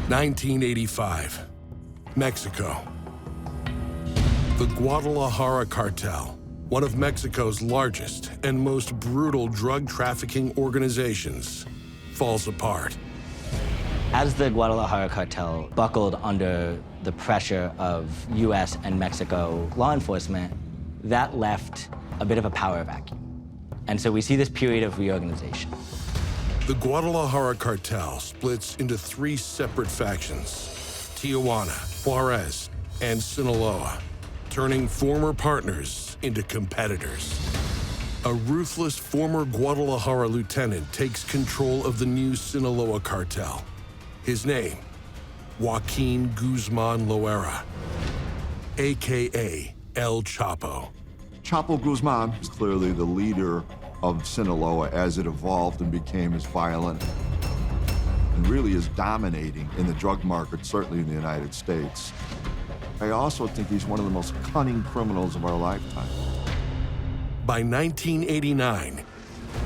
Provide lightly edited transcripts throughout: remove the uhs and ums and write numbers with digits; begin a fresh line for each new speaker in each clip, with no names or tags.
1985, Mexico. The Guadalajara Cartel, one of Mexico's largest and most brutal drug trafficking organizations, falls apart.
As the Guadalajara Cartel buckled under the pressure of US and Mexico law enforcement, that left a bit of a power vacuum. And so we see this period of reorganization.
The Guadalajara Cartel splits into three separate factions: Tijuana, Juarez, and Sinaloa, turning former partners into competitors. A ruthless former Guadalajara lieutenant takes control of the new Sinaloa Cartel. His name, Joaquin Guzman Loera, AKA El Chapo.
Chapo Guzman is clearly the leader of Sinaloa as it evolved and became as violent and really is dominating in the drug market, certainly in the United States. I also think he's one of the most cunning criminals of our lifetime.
By 1989,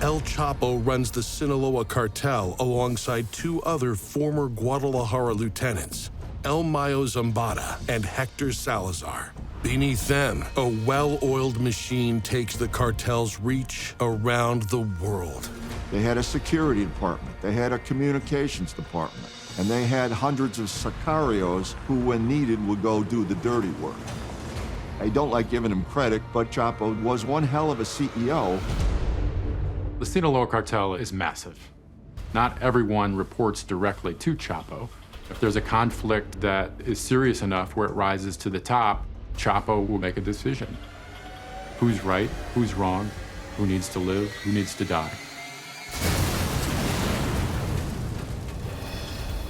El Chapo runs the Sinaloa Cartel alongside two other former Guadalajara lieutenants, El Mayo Zambada and Hector Salazar. Beneath them, a well-oiled machine takes the cartel's reach around the world.
They had a security department, they had a communications department, and they had hundreds of sicarios who, when needed, would go do the dirty work. I don't like giving him credit, but Chapo was one hell of a CEO.
The Sinaloa Cartel is massive. Not everyone reports directly to Chapo. If there's a conflict that is serious enough where it rises to the top, Chapo will make a decision. Who's right, who's wrong, who needs to live, who needs to die.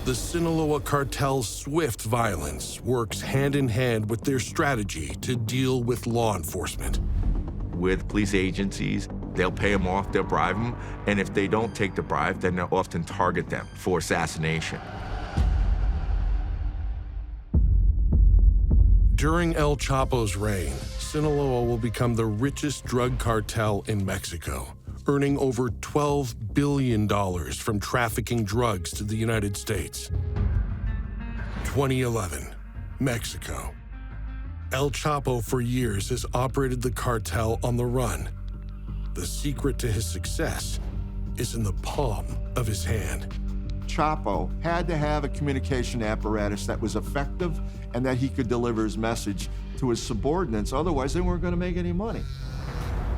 The Sinaloa Cartel's swift violence works hand in hand with their strategy to deal with law enforcement.
With police agencies, they'll pay them off, they'll bribe them, and if they don't take the bribe, then they'll often target them for assassination.
During El Chapo's reign, Sinaloa will become the richest drug cartel in Mexico, earning over $12 billion from trafficking drugs to the United States. 2011, Mexico. El Chapo for years has operated the cartel on the run. The secret to his success is in the palm of his hand.
Chapo had to have a communication apparatus that was effective and that he could deliver his message to his subordinates, otherwise they weren't going to make any money.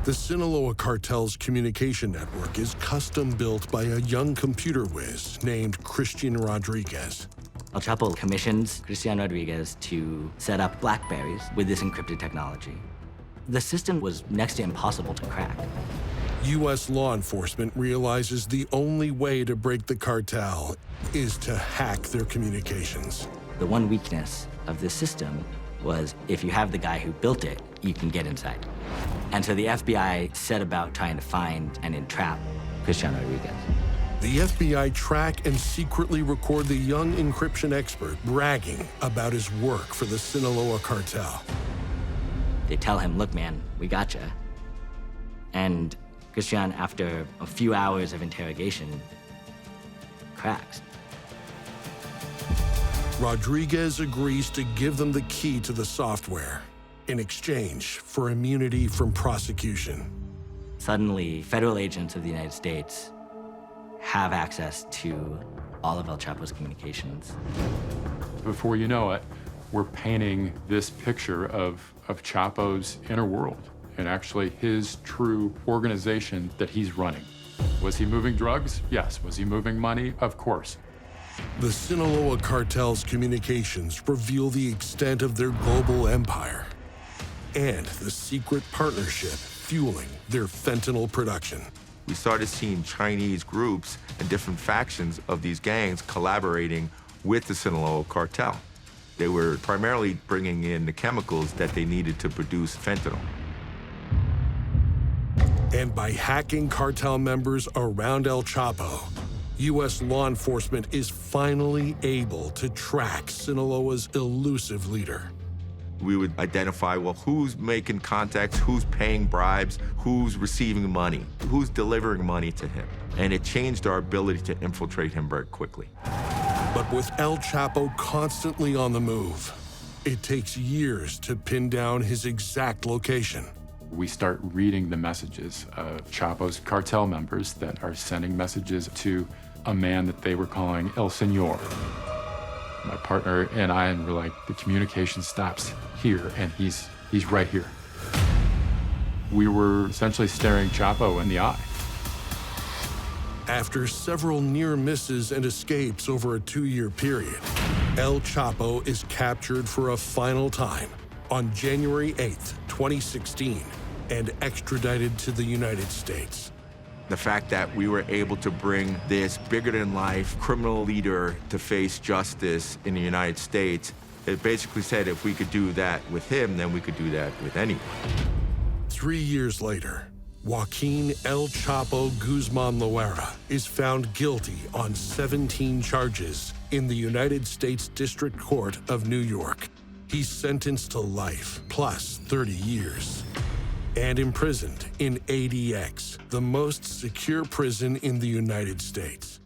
The Sinaloa Cartel's communication network is custom-built by a young computer whiz named Christian Rodriguez.
El Chapo commissions Christian Rodriguez to set up BlackBerries with this encrypted technology. The system was next to impossible to crack.
U.S. law enforcement realizes the only way to break the cartel is to hack their communications.
The one weakness of this system was if you have the guy who built it, you can get inside. And so the FBI set about trying to find and entrap Christian Rodriguez.
The FBI track and secretly record the young encryption expert bragging about his work for the Sinaloa Cartel.
They tell him, look, man, we gotcha. And Christian, after a few hours of interrogation, cracks.
Rodriguez agrees to give them the key to the software in exchange for immunity from prosecution.
Suddenly, federal agents of the United States have access to all of El Chapo's communications.
Before you know it, we're painting this picture of Chapo's inner world and actually his true organization that he's running. Was he moving drugs? Yes. Was he moving money? Of course.
The Sinaloa Cartel's communications reveal the extent of their global empire and the secret partnership fueling their fentanyl production.
We started seeing Chinese groups and different factions of these gangs collaborating with the Sinaloa Cartel. They were primarily bringing in the chemicals that they needed to produce fentanyl.
And by hacking cartel members around El Chapo, U.S. law enforcement is finally able to track Sinaloa's elusive leader.
We would identify, well, who's making contacts, who's paying bribes, who's receiving money, who's delivering money to him. And it changed our ability to infiltrate him very quickly.
But with El Chapo constantly on the move, it takes years to pin down his exact location.
We start reading the messages of Chapo's cartel members that are sending messages to a man that they were calling El Señor. My partner and I were like, the communication stops here, and he's right here. We were essentially staring Chapo in the eye.
After several near misses and escapes over a 2-year period, El Chapo is captured for a final time on January 8th, 2016, and extradited to the United States.
The fact that we were able to bring this bigger-than-life criminal leader to face justice in the United States, it basically said if we could do that with him, then we could do that with anyone.
3 years later, Joaquin El Chapo Guzman Loera is found guilty on 17 charges in the United States District Court of New York. He's sentenced to life plus 30 years and imprisoned in ADX, the most secure prison in the United States.